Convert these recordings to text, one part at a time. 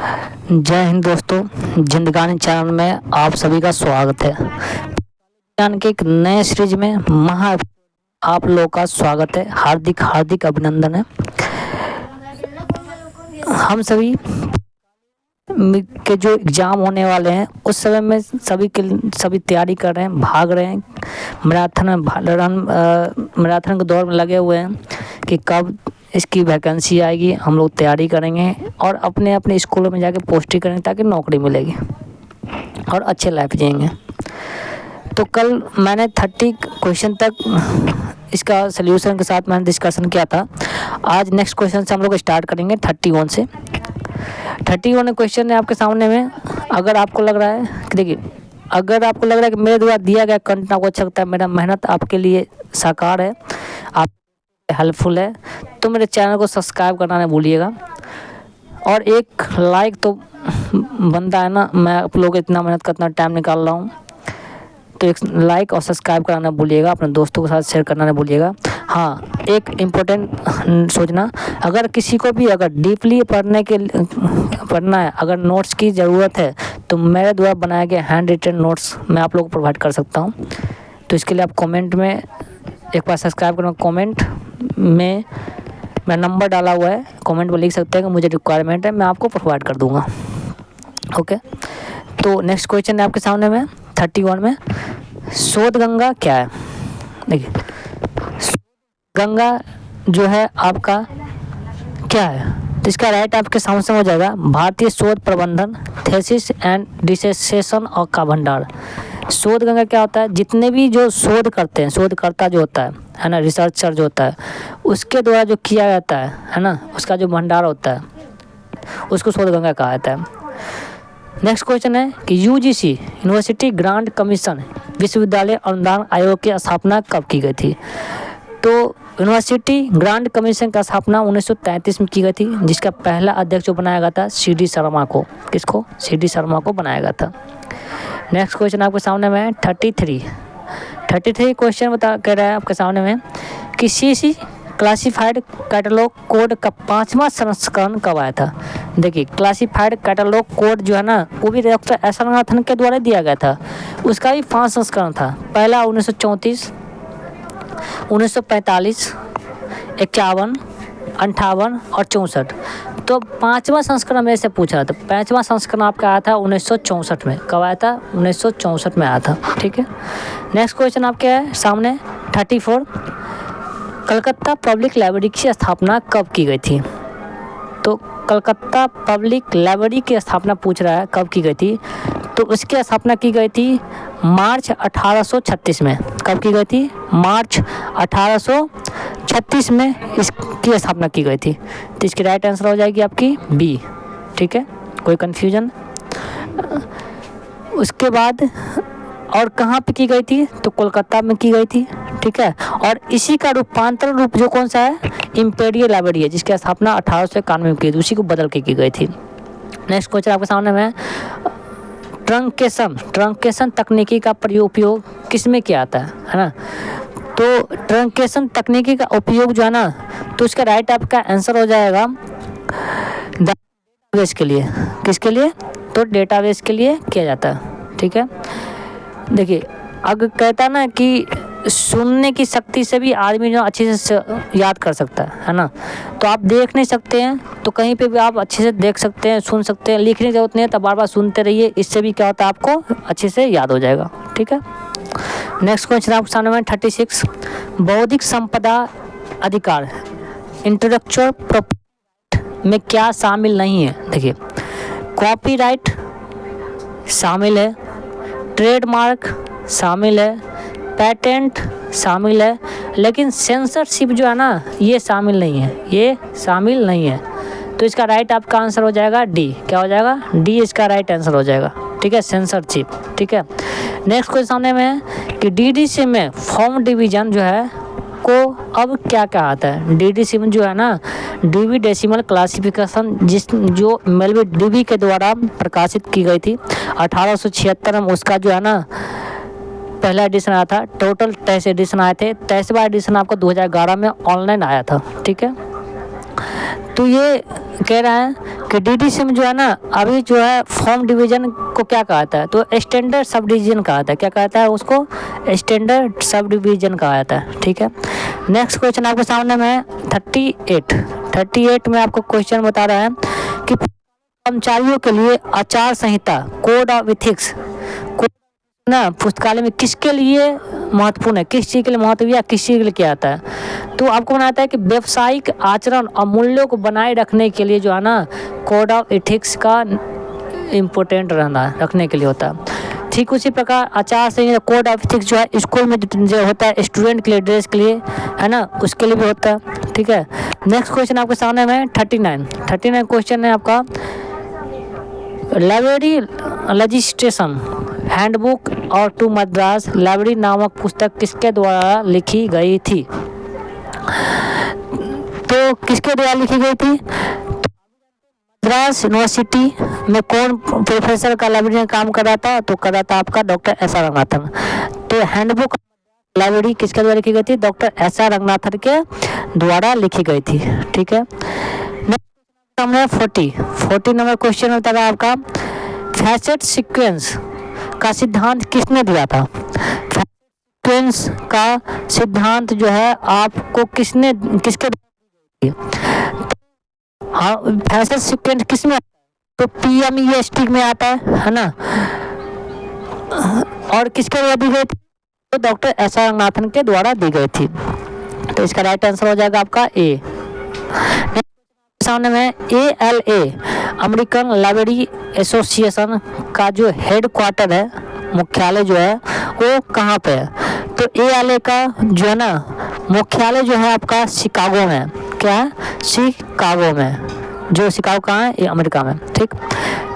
जय हिंद दोस्तों, जिंदगानी चैनल में आप सभी का स्वागत है। ज्ञान के एक नए सीरीज में आप लोगों का स्वागत है। हार्दिक हार्दिक अभिनंदन है। हम सभी के जो एग्ज़ाम होने वाले हैं उस समय में सभी तैयारी कर रहे हैं, भाग रहे हैं, मैराथन के दौर में लगे हुए हैं कि कब इसकी वैकेंसी आएगी। हम लोग तैयारी करेंगे और अपने अपने स्कूलों में जाके पोस्टिंग करेंगे ताकि नौकरी मिलेगी और अच्छे लाइफ जिएंगे। तो कल मैंने 30 क्वेश्चन तक इसका सल्यूशन के साथ मैंने डिस्कशन किया था। आज नेक्स्ट क्वेश्चन से हम लोग स्टार्ट करेंगे 31 से। 31 क्वेश्चन है आपके सामने में। अगर आपको लग रहा है कि देखिए, अगर आपको लग रहा है कि मेरे द्वारा दिया गया कंटेंट आपको अच्छा लगता है, मेरा मेहनत आपके लिए साकार है, आप हेल्पफुल है, तो मेरे चैनल को सब्सक्राइब करना नहीं भूलिएगा। और एक लाइक तो बनता है ना, मैं आप लोग इतना मेहनत का इतना टाइम निकाल रहा हूँ, तो एक लाइक और सब्सक्राइब कराना भूलिएगा, अपने दोस्तों के साथ शेयर करना नहीं भूलिएगा। हाँ, एक इम्पोर्टेंट सोचना, अगर किसी को भी अगर डीपली पढ़ना है, अगर नोट्स की ज़रूरत है तो मेरे द्वारा बनाए गए हैंड रिटन नोट्स मैं आप लोगों को प्रोवाइड कर सकता हूँ। तो इसके लिए आप कमेंट में एक बार सब्सक्राइब करना। कमेंट में मेरा नंबर डाला हुआ है, कमेंट में लिख सकते हैं कि मुझे रिक्वायरमेंट है, मैं आपको प्रोवाइड कर दूँगा। ओके, तो नेक्स्ट क्वेश्चन है आपके सामने में 31 में, शोध गंगा क्या है। देखिए, गंगा जो है आपका क्या है, तो इसका राइट आपके सामने हो जाएगा भारतीय शोध प्रबंधन, थेसिस एंड डिसर्टेशन और का भंडार। शोध गंगा क्या होता है, जितने भी जो शोध करते हैं, शोधकर्ता जो होता है ना, रिसर्चर जो होता है, उसके द्वारा जो किया जाता है ना, उसका जो भंडार होता है उसको शोध गंगा कहा जाता है। नेक्स्ट क्वेश्चन है कि यूजीसी यूनिवर्सिटी ग्रांट कमीशन विश्वविद्यालय अनुदान आयोग की स्थापना कब की गई थी। तो यूनिवर्सिटी ग्रांट कमीशन का स्थापना 1933 में की गई थी, जिसका पहला अध्यक्ष जो बनाया गया था CD शर्मा को। किसको? CD शर्मा को बनाया गया था। नेक्स्ट क्वेश्चन आपके सामने में 33 क्वेश्चन कह रहा है आपके सामने में कि CC क्लासिफाइड कैटलॉग कोड का 5वां संस्करण कब आया था। देखिए, क्लासिफाइड कैटलॉग कोड जो है ना, वो भी डॉक्टर एस रंगनाथन के द्वारा दिया गया था। उसका भी 5 संस्करण था। पहला 1934, 1945, 51, 58 और 64। तो 5वां संस्करण मेरे से पूछ रहा था। 5वां संस्करण आपका आया था 1964 में। कब आया था? 1964 में आया था। ठीक है। नेक्स्ट क्वेश्चन आपके है सामने 34, कलकत्ता पब्लिक लाइब्रेरी की स्थापना कब की गई थी। तो कलकत्ता पब्लिक लाइब्रेरी की स्थापना पूछ रहा है कब की गई थी। तो उसकी स्थापना की गई थी मार्च 1836 में। कब की गई थी? मार्च 1836 में इसकी स्थापना की गई थी। तो इसकी राइट आंसर हो जाएगी आपकी बी। ठीक है, कोई कन्फ्यूजन? उसके बाद और कहाँ पे की गई थी? तो कोलकाता में की गई थी। ठीक है, और इसी का रूपांतरण रूप जो कौन सा है, इंपीरियल लाइब्रेरी है, जिसकी स्थापना 1891 में की थी, उसी को बदल के की गई थी। नेक्स्ट क्वेश्चन आपके सामने में ट्रंकेशन तकनीकी का उपयोग किस में किया जाता है ना। तो ट्रंकेशन तकनीकी का उपयोग जो है ना, तो इसका राइट आपका आंसर हो जाएगा डेटाबेस के लिए। किसके लिए? तो डेटाबेस के लिए किया जाता है। ठीक है, देखिए, अगर कहता ना कि सुनने की शक्ति से भी आदमी जो अच्छे से याद कर सकता है ना। तो आप देख नहीं सकते हैं तो कहीं पे भी आप अच्छे से देख सकते हैं, सुन सकते हैं, लिखने की जरूरत नहीं है, तो बार बार सुनते रहिए, इससे भी क्या होता है, आपको अच्छे से याद हो जाएगा। ठीक है। नेक्स्ट क्वेश्चन आपके सामने में 36, बौद्धिक संपदा अधिकार इंटेलेक्चुअल प्रॉपर्टी में क्या शामिल नहीं है। देखिए, कॉपीराइट शामिल है, ट्रेडमार्क शामिल है, पेटेंट शामिल है, लेकिन सेंसरशिप जो है ना, ये शामिल नहीं है, ये शामिल नहीं है। तो इसका राइट आपका आंसर हो जाएगा डी। क्या हो जाएगा? डी इसका राइट आंसर हो जाएगा। ठीक है, सेंसरशिप। ठीक है। नेक्स्ट क्वेश्चन सामने में है कि DDC में फॉर्म डिवीजन जो है को अब क्या कहता है। DDC में जो है ना, डीवी डेसिमल क्लासिफिकेशन, जो मेलवी डीवी के द्वारा प्रकाशित की गई थी 1876 में, उसका जो है ना पहला एडिशन आया था। टोटल 23 एडिशन आए थे। 23वां एडिशन आपको 2011 में ऑनलाइन आया था। ठीक है, तो ये कह रहा है कि DDC में जो है ना अभी जो है फॉर्म डिवीजन को क्या कहता है, तो स्टैंडर्ड सब डिवीजन कहता है। क्या कहता है उसको? स्टैंडर्ड सब डिवीजन कहा जाता है। ठीक है, नेक्स्ट क्वेश्चन आपके सामने में 38 में आपको क्वेश्चन बता रहा है कि कर्मचारियों के लिए आचार संहिता कोड ऑफ एथिक्स ना पुस्तकालय में किसके लिए महत्वपूर्ण है, किस चीज़ के लिए महत्व या किस चीज़ के लिए किया जाता है? तो आपको बनाता है कि व्यवसायिक आचरण और मूल्यों को बनाए रखने के लिए जो है ना कोड ऑफ एथिक्स का इम्पोर्टेंट रखने के लिए होता है। ठीक उसी प्रकार आचार संहिता कोड ऑफ एथिक्स जो है स्कूल में जो होता है स्टूडेंट के लिए, ड्रेस के लिए, है ना, उसके लिए भी होता है। ठीक है, नेक्स्ट क्वेश्चन आपके सामने में 39 क्वेश्चन है आपका, लाइब्रेरी रजिस्ट्रेशन हैंडबुक और टू मद्रास लाइब्रेरी नामक पुस्तक किसके द्वारा लिखी गई थी? तो किसके द्वारा लिखी गई थी? मद्रास यूनिवर्सिटी में कौन प्रोफेसर का लाइब्रेरियन काम कर रहा था? तो कर रहा था आपका डॉक्टर S.R. रंगनाथन। तो हैंडबुक लाइब्रेरी किसके द्वारा लिखी गई थी? Doctor S.R. रंगनाथन के द्वारा लिखी गई थी। ठीक है, हमने 40 नंबर क्वेश्चन बता रहा आपका, फैसेट सीक्वेंस का सिद्धांत किसने दिया था? सीक्वेंस का सिद्धांत जो है आपको किसके हाँ फैसेट सीक्वेंस किसमें? तो PMEST में आता है ना, और किसके द्वारा दी गई थी? तो डॉक्टर S.R. रंगनाथन के द्वारा दी गई थी। तो इसका राइट आंसर हो जाएगा आपका ए। सामने में ALA अमेरिकन लाइब्रेरी एसोसिएशन का जो हेड क्वार्टर है, मुख्यालय जो है वो कहाँ पे है? तो ALA का जो है ना मुख्यालय जो है आपका शिकागो में। क्या है? शिकागो में। जो शिकागो कहाँ है? ये अमेरिका में। ठीक,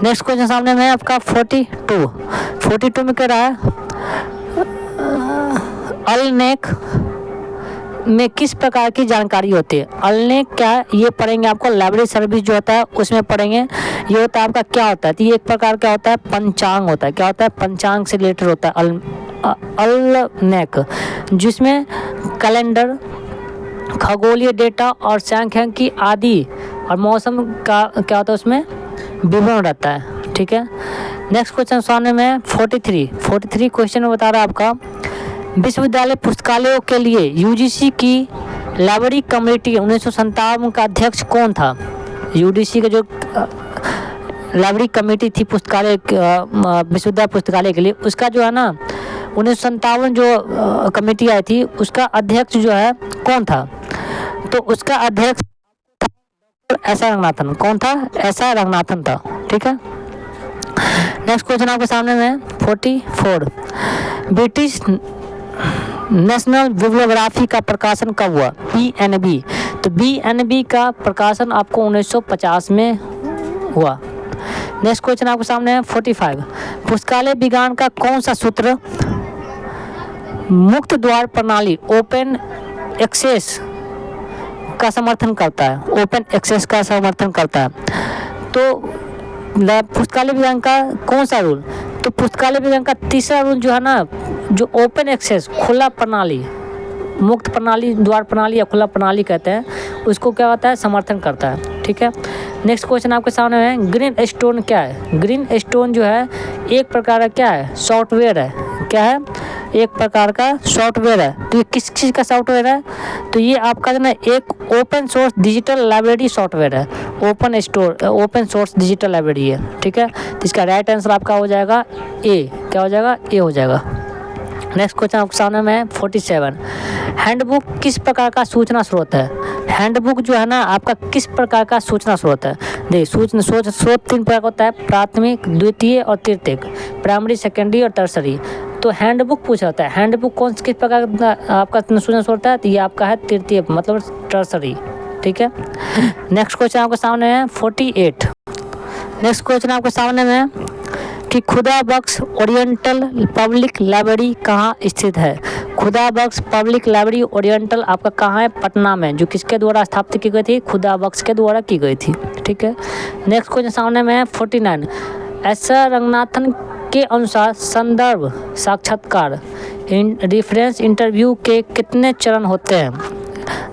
नेक्स्ट क्वेश्चन सामने में आपका 42 में कह रहा है अल्नेक में किस प्रकार की जानकारी होती है? अल्नेक क्या है ये पढ़ेंगे आपको, लाइब्रेरी सर्विस जो होता है उसमें पढ़ेंगे। ये होता है आपका क्या होता है? तो ये एक प्रकार का होता है पंचांग होता है। क्या होता है? पंचांग से रिलेटेड होता है अल्नेक, जिसमें कैलेंडर, खगोलीय डेटा और सांख्यिकी आदि और मौसम का क्या होता है उसमें विवरण रहता है। ठीक है, नेक्स्ट क्वेश्चन सामने में 43 क्वेश्चन में बता रहा है आपका, विश्वविद्यालय पुस्तकालयों के लिए UGC की लाइब्रेरी कमेटी 1957 का अध्यक्ष कौन था? UGC का जो लाइब्रेरी कमेटी थी पुस्तकालय विश्वविद्यालय पुस्तकालय के लिए, उसका जो है ना 1957 जो कमेटी आई थी उसका अध्यक्ष जो है कौन था? तो उसका अध्यक्ष S.R. रंगनाथन। कौन था? S.R. रंगनाथन था। ठीक है, नेक्स्ट क्वेश्चन आपके सामने में 44 ब्रिटिश नेशनल बिब्लियोग्राफी का प्रकाशन कब हुआ? BNB। तो BNB का प्रकाशन आपको 1950 में हुआ। नेक्स्ट क्वेश्चन आपके सामने है 45 पुस्तकालय विज्ञान का कौन सा सूत्र मुक्त द्वार प्रणाली ओपन एक्सेस का समर्थन करता है? ओपन एक्सेस का समर्थन करता है। तो पुस्तकालय विज्ञान का कौन सा रूल? तो पुस्तकालय विज्ञान का तीसरा रूल जो है ना, जो ओपन एक्सेस खुला प्रणाली, मुक्त प्रणाली, द्वार प्रणाली या खुला प्रणाली कहते हैं, उसको क्या होता है? समर्थन करता है। ठीक है, नेक्स्ट क्वेश्चन आपके सामने है ग्रीन स्टोन क्या है? ग्रीन स्टोन जो है एक प्रकार का क्या है? सॉफ्टवेयर है। क्या है? एक प्रकार का सॉफ्टवेयर है। तो ये किस चीज़ का सॉफ्टवेयर है? तो ये आपका जो ना एक open source digital library software है। ओपन सोर्स डिजिटल लाइब्रेरी है। ठीक है, तो इसका राइट आंसर आपका हो जाएगा ए। क्या हो जाएगा? ए हो जाएगा। नेक्स्ट क्वेश्चन आपके सामने में 47 हैंडबुक किस प्रकार का सूचना स्रोत है? हैंडबुक जो है ना आपका किस प्रकार का सूचना स्रोत है? देखिए सूचना स्रोत 3 प्रकार का होता है, प्राथमिक, द्वितीय और तृतीयक, प्राइमरी, सेकेंडरी और टर्सरी। तो हैंडबुक पूछा होता है, हैंडबुक किस प्रकार का आपका सूचना स्रोत है? तो ये आपका है तृतीय, मतलब टर्सरी। ठीक है, नेक्स्ट क्वेश्चन आपके सामने है 48। नेक्स्ट क्वेश्चन आपके सामने में कि खुदा बख्श ओरिएंटल पब्लिक लाइब्रेरी कहाँ स्थित है? खुदा बख्श पब्लिक लाइब्रेरी ओरिएंटल आपका कहाँ है? पटना में, जो किसके द्वारा स्थापित की गई थी? खुदा बख्श के द्वारा की गई थी। ठीक है, नेक्स्ट क्वेश्चन सामने में है 49 S.R. रंगनाथन के अनुसार संदर्भ साक्षात्कार रेफरेंस इंटरव्यू के कितने चरण होते हैं?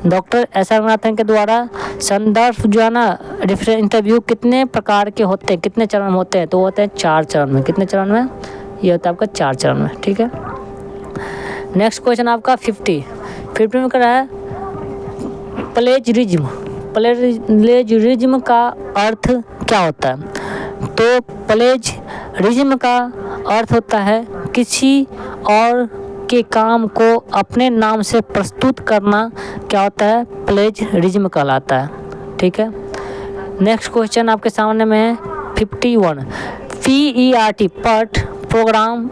Doctor S.R. रंगनाथन के द्वारा संदर्भ जो है ना रेफरेंस इंटरव्यू कितने प्रकार के होते हैं, कितने चरण में होते हैं, तो होते हैं 4 चरण में। कितने चरण में? ये होता है आपका 4 चरण में, ठीक है। नेक्स्ट क्वेश्चन आपका 50 में कर रहा है प्लेजरिज्म। प्लेजरिज्म का अर्थ क्या होता है? तो प्लेजरिज्म का अर्थ होता है किसी और के काम को अपने नाम से प्रस्तुत करना, क्या होता है? प्लेजरिज्म कहलाता है, ठीक है। नेक्स्ट क्वेश्चन आपके सामने में है 51 PERT PERT program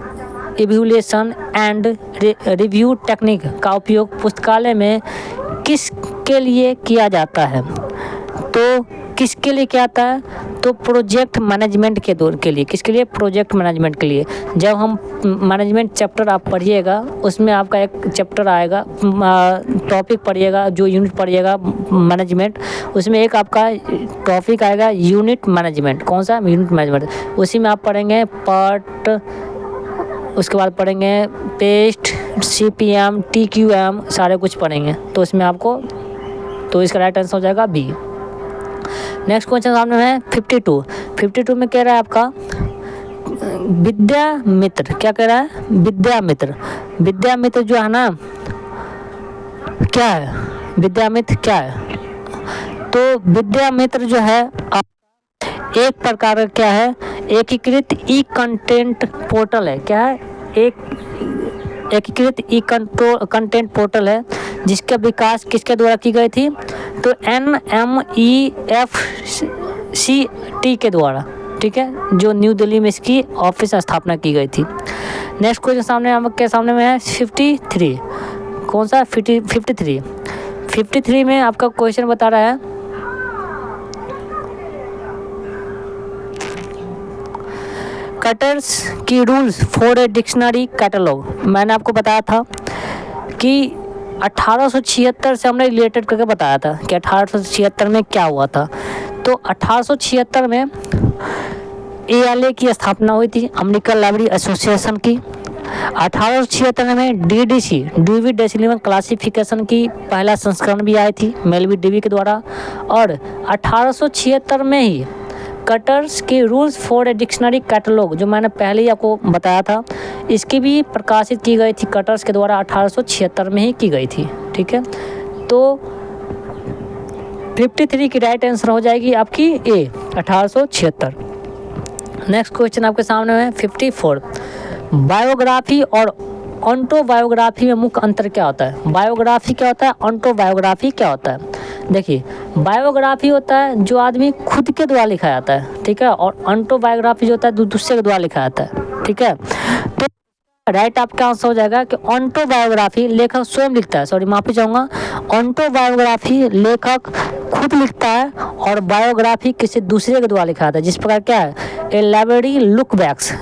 evaluation and review technique का उपयोग पुस्तकालय में किसके लिए किया जाता है? तो किसके लिए क्या आता है? तो प्रोजेक्ट मैनेजमेंट के लिए। किसके लिए? प्रोजेक्ट मैनेजमेंट के लिए। जब हम मैनेजमेंट चैप्टर आप पढ़िएगा, उसमें आपका एक चैप्टर आएगा, टॉपिक पढ़िएगा, जो यूनिट पढ़िएगा मैनेजमेंट, उसमें एक आपका टॉपिक आएगा यूनिट मैनेजमेंट। कौन सा? Unit management. उसी में आप पढ़ेंगे पार्ट, उसके बाद पढ़ेंगे पेस्ट, CPM, TQM, सारे कुछ पढ़ेंगे। तो इसमें आपको, तो इसका राइट आंसर हो जाएगा बी। नेक्स्ट क्वेश्चन सामने है 52 में कह रहा है आपका विद्या मित्र। क्या कह रहा है? विद्या मित्र। विद्या मित्र जो है ना, क्या है विद्या मित्र? क्या है? तो विद्या मित्र जो है एक प्रकार का क्या है? एकीकृत ई कंटेंट पोर्टल है। क्या है? एक एकीकृत ई कंटेंट पोर्टल है जिसका विकास किसके द्वारा की गई थी? तो NMEFCT के द्वारा, ठीक है, जो न्यू दिल्ली में इसकी ऑफिस स्थापना की गई थी। नेक्स्ट क्वेश्चन सामने आपके सामने में है 53। कौन सा? 53 में आपका क्वेश्चन बता रहा है कटर्स की rules for a dictionary catalogue. मैंने आपको बताया था कि 1876 से हमने रिलेटेड करके बताया था कि 1876 में क्या हुआ था। तो 1876 में ALA की स्थापना हुई थी, अमेरिकन लाइब्रेरी एसोसिएशन की। 1876 में DDC ड्यूवी डेसिमल क्लासिफिकेशन की पहला संस्करण भी आई थी मेलवी डीवी के द्वारा। और 1876 में ही कटर्स के rules for a dictionary catalogue, जो मैंने पहले ही आपको बताया था, इसकी भी प्रकाशित की गई थी कटर्स के द्वारा। 1876 में ही की गई थी, ठीक है। तो 53 की राइट आंसर हो जाएगी आपकी ए, 1876। नेक्स्ट क्वेश्चन आपके सामने है 54 बायोग्राफी और ऑटोबायोग्राफी में मुख्य अंतर क्या होता है? बायोग्राफी क्या होता है? ऑटोबायोग्राफी क्या होता है? देखिए, बायोग्राफी होता है जो आदमी खुद के द्वारा लिखा जाता है, ठीक है, और ऑटोबायोग्राफी जो होता है दूसरे के द्वारा लिखा जाता है, ठीक है। तो राइट आपका आंसर हो जाएगा कि ऑटोबायोग्राफी लेखक स्वयं लिखता है, सॉरी माफी चाहूँगा, ऑटोबायोग्राफी लेखक खुद लिखता है और बायोग्राफी किसी दूसरे के द्वारा लिखा था। जिस प्रकार क्या है, एक लाइब्रेरी लुक बैक्स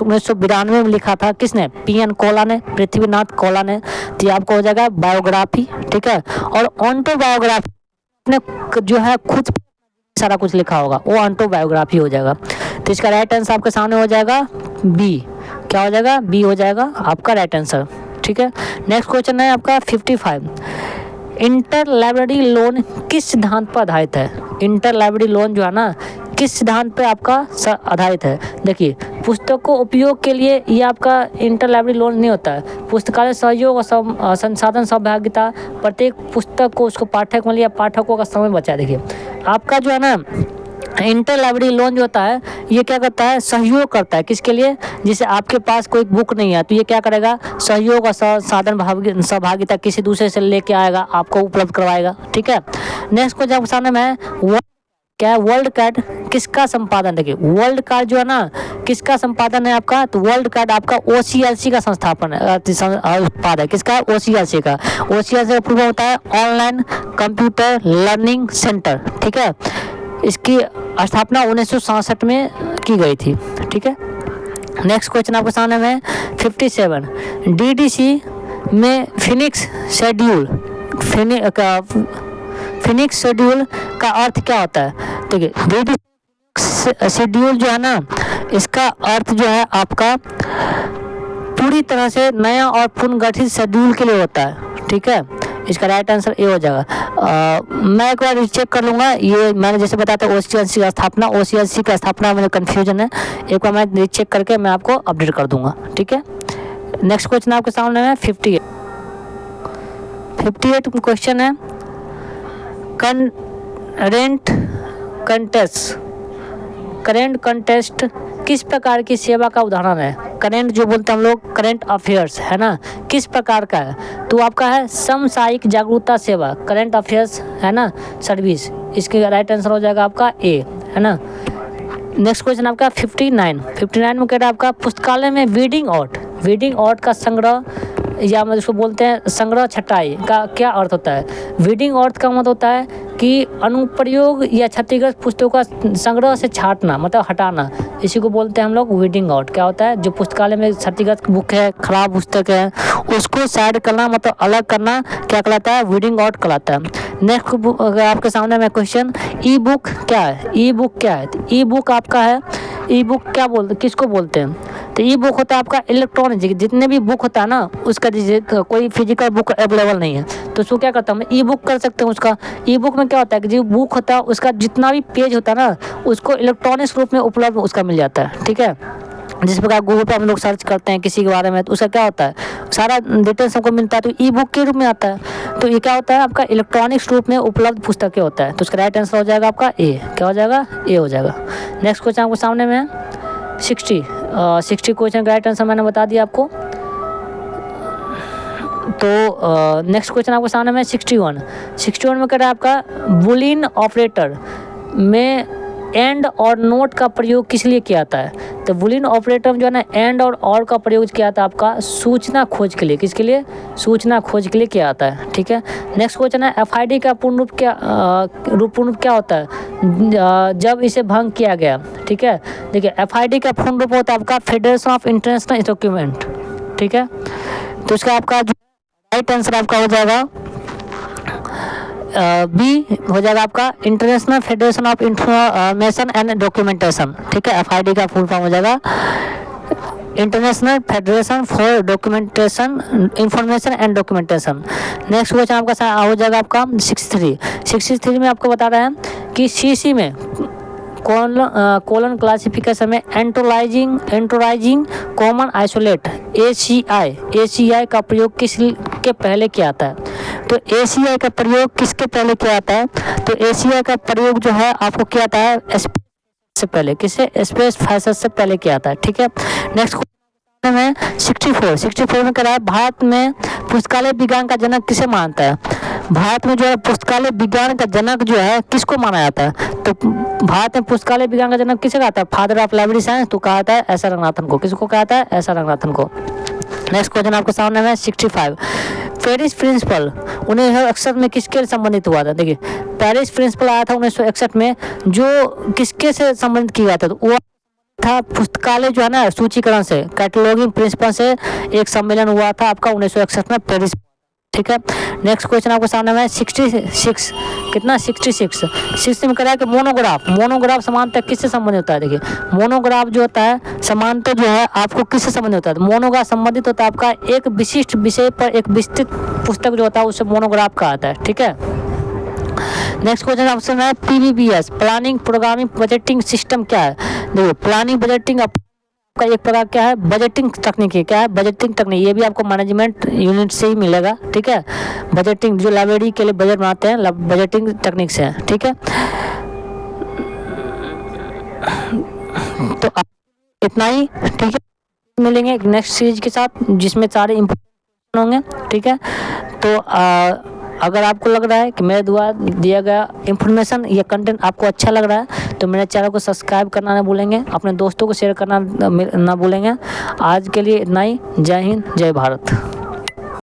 1992 में लिखा था, किसने? PN कोला ने, पृथ्वीनाथ कोला ने। तो आपको हो जाएगा बायोग्राफी, ठीक है। और ऑटोबायोग्राफी ने जो है खुद सारा कुछ लिखा होगा, वो ऑटोबायोग्राफी हो जाएगा। तो इसका राइट आंसर आपके सामने हो जाएगा बी। क्या हो जाएगा? बी हो जाएगा आपका राइट आंसर, ठीक है। नेक्स्ट क्वेश्चन है आपका 55 इंटर लाइब्रेरी लोन किस सिद्धांत पर आधारित है? इंटर लाइब्रेरी लोन जो है ना, किस सिद्धांत पर आपका आधारित है? देखिए, पुस्तकों उपयोग के लिए ये आपका इंटर लाइब्रेरी लोन नहीं होता है। पुस्तकालय सहयोग और संसाधन सहभागिता, प्रत्येक पुस्तक को उसको पाठक में लिया, पाठकों का समय बचा। देखिए, आपका जो है ना इंटर लाइब्रेरी लोन जो होता है, ये क्या करता है? सहयोग करता है। किसके लिए? जैसे आपके पास कोई बुक नहीं है तो ये क्या करेगा? सहयोग और साधन सहभागिता किसी दूसरे से लेके आएगा, आपको उपलब्ध करवाएगा, ठीक है। नेक्स्ट को जब सामने में क्या है? वर्ल्ड कार्ड किसका संपादन? देखिए, वर्ल्ड कार्ड जो है ना, किसका संपादन है आपका? तो वर्ल्ड कार्ड आपका OCLC का संस्थापन है, उत्पाद है। किसका? OCLC का। OCLC का पूर्ण होता है ऑनलाइन कंप्यूटर लर्निंग सेंटर, ठीक है। इसकी स्थापना 1967 में की गई थी, ठीक है। नेक्स्ट क्वेश्चन आपके सामने में 57 DDC में फिनिक्स शेड्यूल का अर्थ क्या होता है? देखिए, DDC शेड्यूल जो है ना, इसका अर्थ जो है आपका पूरी तरह से नया और पुनर्गठित शेड्यूल के लिए होता है, ठीक है। इसका राइट आंसर ए हो जाएगा। मैं एक बार चेक कर लूँगा, ये मैंने जैसे बताया था OCLC का स्थापना, OCLC का स्थापना में कन्फ्यूजन है, एक बार मैं चेक करके मैं आपको अपडेट कर दूँगा, ठीक है। नेक्स्ट क्वेश्चन आपके सामने है 58 क्वेश्चन है, करेंट कंटेस्ट किस प्रकार की सेवा का उदाहरण है। करेंट जो बोलते हैं हम लोग, करेंट अफेयर्स है ना, किस प्रकार का है, तो आपका है समसामयिक जागरूकता सेवा, करेंट अफेयर्स है ना सर्विस, इसके राइट आंसर हो जाएगा आपका ए, है ना। नेक्स्ट क्वेश्चन आपका 59 में कह रहा है आपका पुस्तकालय में रीडिंग आउट का संग्रह, या मतलब इसको बोलते हैं संग्रह छटाई का क्या अर्थ होता है। रीडिंग आउट का मतलब होता है कि अनुप्रयोग या क्षतिग्रस्त पुस्तकों का संग्रह से छांटना, मतलब हटाना, इसी को बोलते हैं हम लोग रीडिंग आउट। क्या होता है, जो पुस्तकालय में क्षतिग्रस्त बुक है, खराब पुस्तक है, उसको साइड करना, मतलब अलग करना, क्या कहलाता है, रीडिंग आउट कहलाता है। नेक्स्ट अगर आपके सामने में क्वेश्चन, ई बुक क्या है। ई बुक आपका है, ई बुक क्या बोलते, किसको बोलते हैं, तो ई बुक होता है आपका इलेक्ट्रॉनिक, जितने भी बुक होता है ना उसका, कोई फिजिकल बुक अवेलेबल नहीं है तो उसको क्या करता हूँ, ई बुक कर सकते हैं उसका। ई बुक में क्या होता है कि जो बुक होता है उसका जितना भी पेज होता है ना उसको इलेक्ट्रॉनिक रूप में उपलब्ध उसका मिल जाता है, ठीक है। जिस प्रकार गूगल पर हम लोग सर्च करते हैं किसी के बारे में तो उसका क्या होता है, सारा डिटेल्स हमको मिलता है, तो ई बुक के रूप में आता है। तो ये क्या होता है आपका इलेक्ट्रॉनिक्स रूप में उपलब्ध पुस्तकें होता है, तो उसका राइट आंसर हो जाएगा आपका ए। क्या हो जाएगा, ए हो जाएगा। नेक्स्ट क्वेश्चन आपको सामने में 60 क्वेश्चन का राइट आंसर मैंने बता दिया आपको। तो नेक्स्ट क्वेश्चन आपको सामने में 61 में कह रहा है आपका बुलियन ऑपरेटर में एंड और नोट का प्रयोग किस लिए किया जाता है। तो बुलियन ऑपरेटर में जो है ना एंड और का प्रयोग किया जाता है आपका सूचना खोज के लिए, किसके लिए, सूचना खोज के लिए किया जाता है, ठीक है। नेक्स्ट क्वेश्चन है FID का पूर्ण रूप क्या होता है, जब इसे भंग किया गया, ठीक है। देखिए FID का पूर्ण रूप होता है आपका फेडरेशन ऑफ इंटरनेशनल डॉक्यूमेंट, ठीक है। तो इसका आपका जो राइट आंसर आपका हो जाएगा बी हो जाएगा आपका international federation of information and documentation, ठीक है। FID का फुल फॉर्म हो जाएगा international federation for documentation information and documentation. Next question आपका हो जाएगा आपका 63 में आपको बता रहे हैं कि CC में कोलन क्लासिफिकेशन में एंटोराइजिंग कॉमन आइसोलेट ACI का प्रयोग किसके पहले किया जाता है। तो ACI का प्रयोग किसके पहले किया जाता है, तो ACI का प्रयोग जो है आपको किया जाता है से पहले, किसे, स्पेस फाइसर से पहले किया जाता है, ठीक है। नेक्स्ट क्वेश्चन में 64 में कह रहा है भारत में पुस्तकालय विज्ञान का जनक किसे मानता है। भारत में जो है पुस्तकालय विज्ञान का जनक जो है किसको माना जाता है, तो भारत में पुस्तकालय विज्ञान का जनक किसे कहता है, फादर ऑफ लाइब्रेरी साइंस, तो कहा जाता है एस आर रंगनाथन को। किसको कहा जाता है, एस आर रंगनाथन को। नेक्स्ट क्वेश्चन आपके सामने में 65 पेरिस प्रिंसिपल 1961 में किसके संबंधित हुआ था। देखिए पेरिस प्रिंसिपल आया था 1961 में, जो किसके से संबंधित किया था, तो वो था पुस्तकालय जो है ना सूचीकरण से, कैटलॉगिंग प्रिंसिपल से एक सम्मेलन हुआ था आपका 1961 में पेरिस, ठीक है। नेक्स्ट क्वेश्चन आपके सामने में 66 में कह रहा है कि मोनोग्राफ समानता किससे संबंधित होता है। देखिए मोनोग्राफ जो होता है समानता जो है आपको किससे संबंधित होता है, तो मोनोग्राफ संबंधित होता है आपका एक विशिष्ट विषय पर एक विस्तृत पुस्तक जो होता है उससे मोनोग्राफ कहा जाता है, ठीक है। नेक्स्ट क्वेश्चन ऑप्शन है PBBS planning programming budgeting system क्या है। देखिए प्लानिंग बजटिंग का एक प्रकार क्या है, बजटिंग तकनीक है। क्या है, बजटिंग तकनीक, ये भी आपको मैनेजमेंट यूनिट से ही मिलेगा, ठीक है। बजटिंग जो लाइब्रेरी के लिए बजट बनाते हैं बजटिंग तकनीक से है, ठीक है। तो इतना ही, ठीक है। मिलेंगे नेक्स्ट सीरीज के साथ जिसमें सारे इंपोर्टेंट होंगे, ठीक है। तो अगर आपको लग रहा है कि मेरे द्वारा दिया गया इन्फॉर्मेशन या कंटेंट आपको अच्छा लग रहा है तो मेरे चैनल को सब्सक्राइब करना ना भूलेंगे, अपने दोस्तों को शेयर करना ना भूलेंगे। आज के लिए इतना ही। जय हिंद, जय भारत।